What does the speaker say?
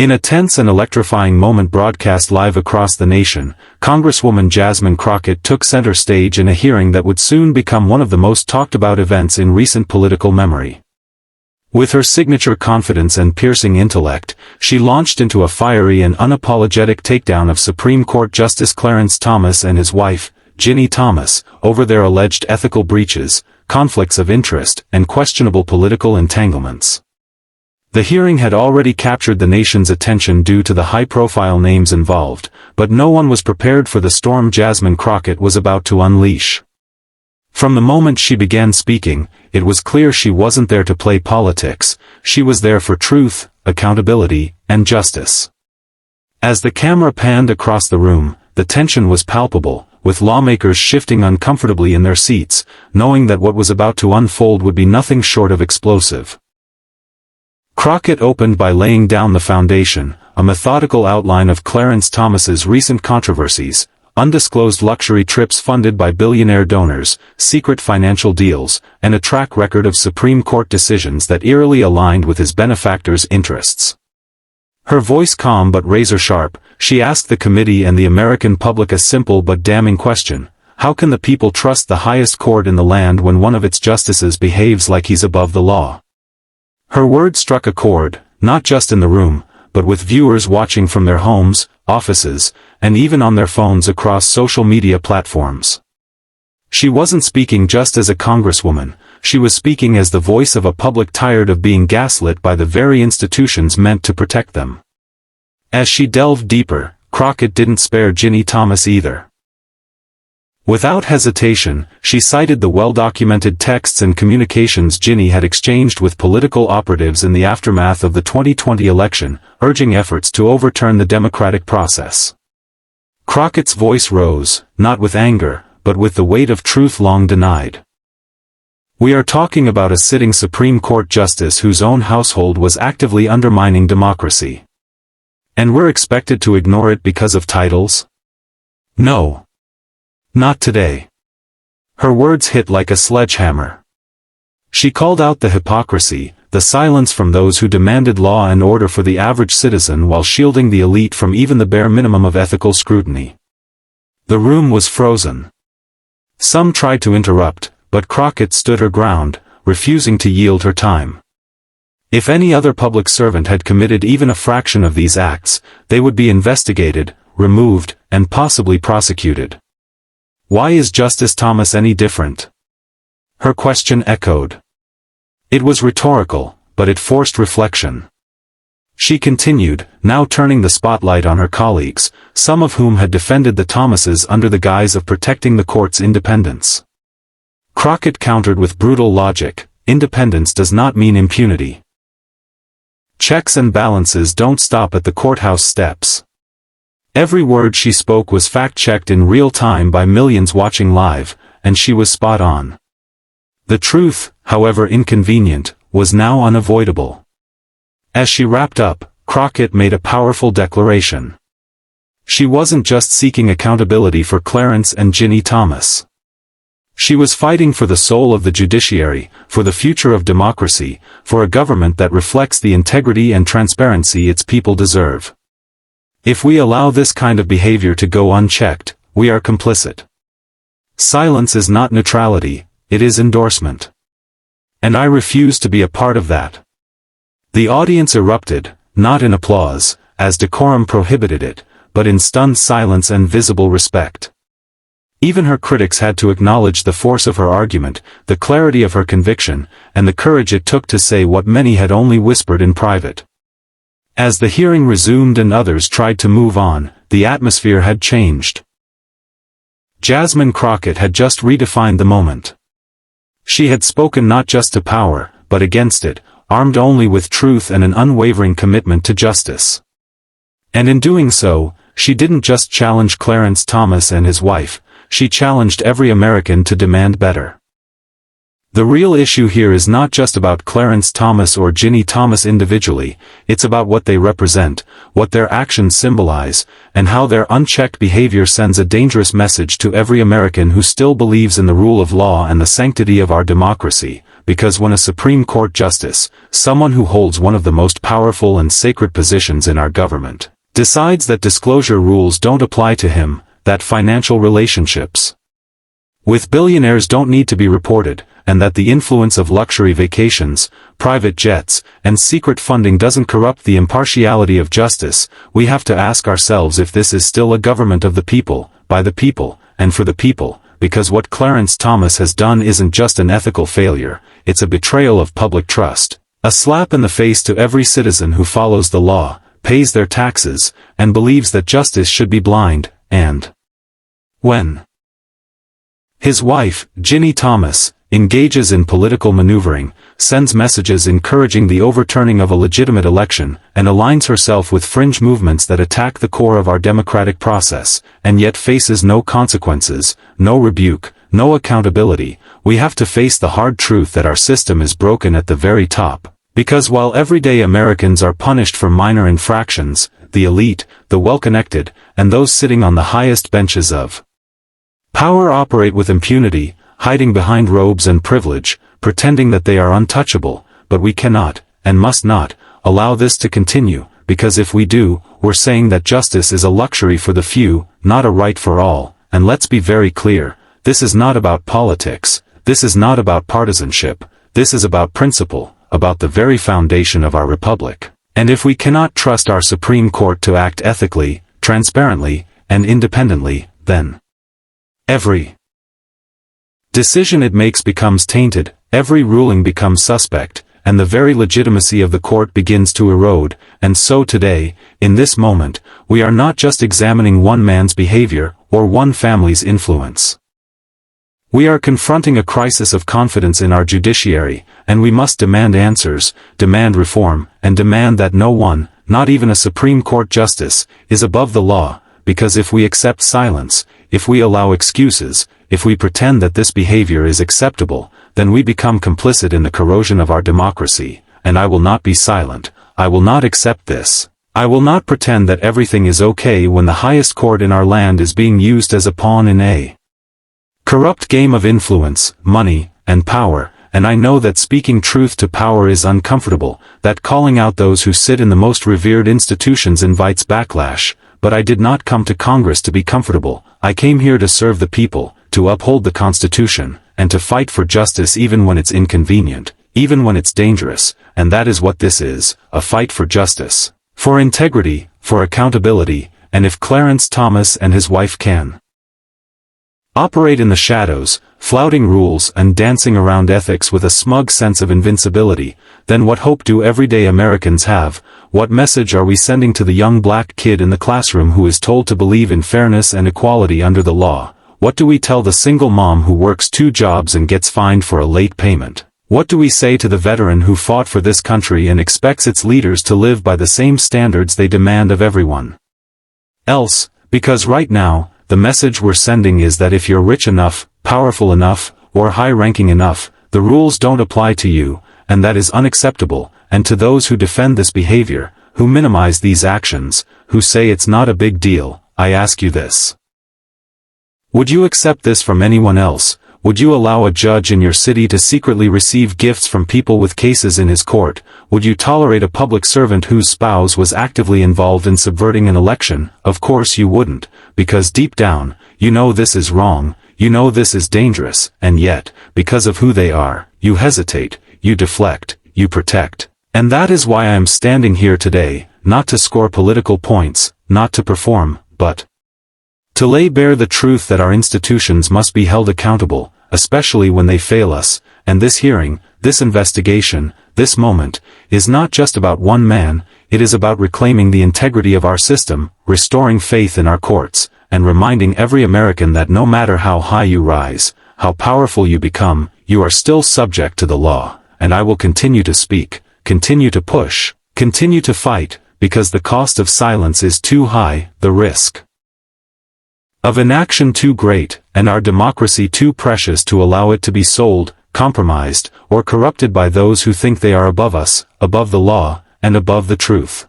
In a tense and electrifying moment broadcast live across the nation, Congresswoman Jasmine Crockett took center stage in a hearing that would soon become one of the most talked about events in recent political memory. With her signature confidence and piercing intellect, she launched into a fiery and unapologetic takedown of Supreme Court Justice Clarence Thomas and his wife, Ginni Thomas, over their alleged ethical breaches, conflicts of interest, and questionable political entanglements. The hearing had already captured the nation's attention due to the high-profile names involved, but no one was prepared for the storm Jasmine Crockett was about to unleash. From the moment she began speaking, it was clear she wasn't there to play politics, she was there for truth, accountability, and justice. As the camera panned across the room, the tension was palpable, with lawmakers shifting uncomfortably in their seats, knowing that what was about to unfold would be nothing short of explosive. Crockett opened by laying down the foundation, a methodical outline of Clarence Thomas's recent controversies, undisclosed luxury trips funded by billionaire donors, secret financial deals, and a track record of Supreme Court decisions that eerily aligned with his benefactors' interests. Her voice calm but razor-sharp, she asked the committee and the American public a simple but damning question: how can the people trust the highest court in the land when one of its justices behaves like he's above the law? Her words struck a chord, not just in the room, but with viewers watching from their homes, offices, and even on their phones across social media platforms. She wasn't speaking just as a congresswoman, she was speaking as the voice of a public tired of being gaslit by the very institutions meant to protect them. As she delved deeper, Crockett didn't spare Ginni Thomas either. Without hesitation, she cited the well-documented texts and communications Ginni had exchanged with political operatives in the aftermath of the 2020 election, urging efforts to overturn the democratic process. Crockett's voice rose, not with anger, but with the weight of truth long denied. We are talking about a sitting Supreme Court justice whose own household was actively undermining democracy. And we're expected to ignore it because of titles? No. Not today. Her words hit like a sledgehammer. She called out the hypocrisy, the silence from those who demanded law and order for the average citizen while shielding the elite from even the bare minimum of ethical scrutiny. The room was frozen. Some tried to interrupt, but Crockett stood her ground, refusing to yield her time. If any other public servant had committed even a fraction of these acts, they would be investigated, removed, and possibly prosecuted. Why is Justice Thomas any different? Her question echoed. It was rhetorical, but it forced reflection. She continued, now turning the spotlight on her colleagues, some of whom had defended the Thomases under the guise of protecting the court's independence. Crockett countered with brutal logic: independence does not mean impunity. Checks and balances don't stop at the courthouse steps. Every word she spoke was fact-checked in real time by millions watching live, and she was spot on. The truth, however inconvenient, was now unavoidable. As she wrapped up, Crockett made a powerful declaration. She wasn't just seeking accountability for Clarence and Ginni Thomas. She was fighting for the soul of the judiciary, for the future of democracy, for a government that reflects the integrity and transparency its people deserve. If we allow this kind of behavior to go unchecked, we are complicit. Silence is not neutrality, it is endorsement. And I refuse to be a part of that. The audience erupted, not in applause, as decorum prohibited it, but in stunned silence and visible respect. Even her critics had to acknowledge the force of her argument, the clarity of her conviction, and the courage it took to say what many had only whispered in private. As the hearing resumed and others tried to move on, the atmosphere had changed. Jasmine Crockett had just redefined the moment. She had spoken not just to power, but against it, armed only with truth and an unwavering commitment to justice. And in doing so, she didn't just challenge Clarence Thomas and his wife, she challenged every American to demand better. The real issue here is not just about Clarence Thomas or Ginni Thomas individually, it's about what they represent, what their actions symbolize, and how their unchecked behavior sends a dangerous message to every American who still believes in the rule of law and the sanctity of our democracy, because when a Supreme Court justice, someone who holds one of the most powerful and sacred positions in our government, decides that disclosure rules don't apply to him, that financial relationships with billionaires don't need to be reported, and that the influence of luxury vacations, private jets, and secret funding doesn't corrupt the impartiality of justice, we have to ask ourselves if this is still a government of the people, by the people, and for the people, because what Clarence Thomas has done isn't just an ethical failure, it's a betrayal of public trust, a slap in the face to every citizen who follows the law, pays their taxes, and believes that justice should be blind, and when his wife, Ginni Thomas, engages in political maneuvering, sends messages encouraging the overturning of a legitimate election, and aligns herself with fringe movements that attack the core of our democratic process, and yet faces no consequences, no rebuke, no accountability, we have to face the hard truth that our system is broken at the very top. Because while everyday Americans are punished for minor infractions, the elite, the well-connected, and those sitting on the highest benches of power operate with impunity, hiding behind robes and privilege, pretending that they are untouchable, but we cannot, and must not, allow this to continue, because if we do, we're saying that justice is a luxury for the few, not a right for all, and let's be very clear, this is not about politics, this is not about partisanship, this is about principle, about the very foundation of our republic. And if we cannot trust our Supreme Court to act ethically, transparently, and independently, then every decision it makes becomes tainted, every ruling becomes suspect, and the very legitimacy of the court begins to erode, and so today, in this moment, we are not just examining one man's behavior, or one family's influence. We are confronting a crisis of confidence in our judiciary, and we must demand answers, demand reform, and demand that no one, not even a Supreme Court justice, is above the law, because if we accept silence, if we allow excuses, if we pretend that this behavior is acceptable, then we become complicit in the corrosion of our democracy, and I will not be silent, I will not accept this. I will not pretend that everything is okay when the highest court in our land is being used as a pawn in a corrupt game of influence, money, and power, and I know that speaking truth to power is uncomfortable, that calling out those who sit in the most revered institutions invites backlash, but I did not come to Congress to be comfortable, I came here to serve the people, to uphold the Constitution, and to fight for justice even when it's inconvenient, even when it's dangerous, and that is what this is, a fight for justice, for integrity, for accountability, and if Clarence Thomas and his wife can operate in the shadows, flouting rules and dancing around ethics with a smug sense of invincibility, then what hope do everyday Americans have? What message are we sending to the young black kid in the classroom who is told to believe in fairness and equality under the law? What do we tell the single mom who works 2 jobs and gets fined for a late payment? What do we say to the veteran who fought for this country and expects its leaders to live by the same standards they demand of everyone else? Because right now, the message we're sending is that if you're rich enough, powerful enough, or high-ranking enough, the rules don't apply to you, and that is unacceptable, and to those who defend this behavior, who minimize these actions, who say it's not a big deal, I ask you this. Would you accept this from anyone else? Would you allow a judge in your city to secretly receive gifts from people with cases in his court? Would you tolerate a public servant whose spouse was actively involved in subverting an election? Of course you wouldn't, because deep down, you know this is wrong, you know this is dangerous, and yet, because of who they are, you hesitate, you deflect, you protect. And that is why I am standing here today, not to score political points, not to perform, but to lay bare the truth that our institutions must be held accountable, especially when they fail us, and this hearing, this investigation, this moment, is not just about one man, it is about reclaiming the integrity of our system, restoring faith in our courts, and reminding every American that no matter how high you rise, how powerful you become, you are still subject to the law, and I will continue to speak, continue to push, continue to fight, because the cost of silence is too high, the risk of inaction too great, and our democracy too precious to allow it to be sold, compromised, or corrupted by those who think they are above us, above the law, and above the truth.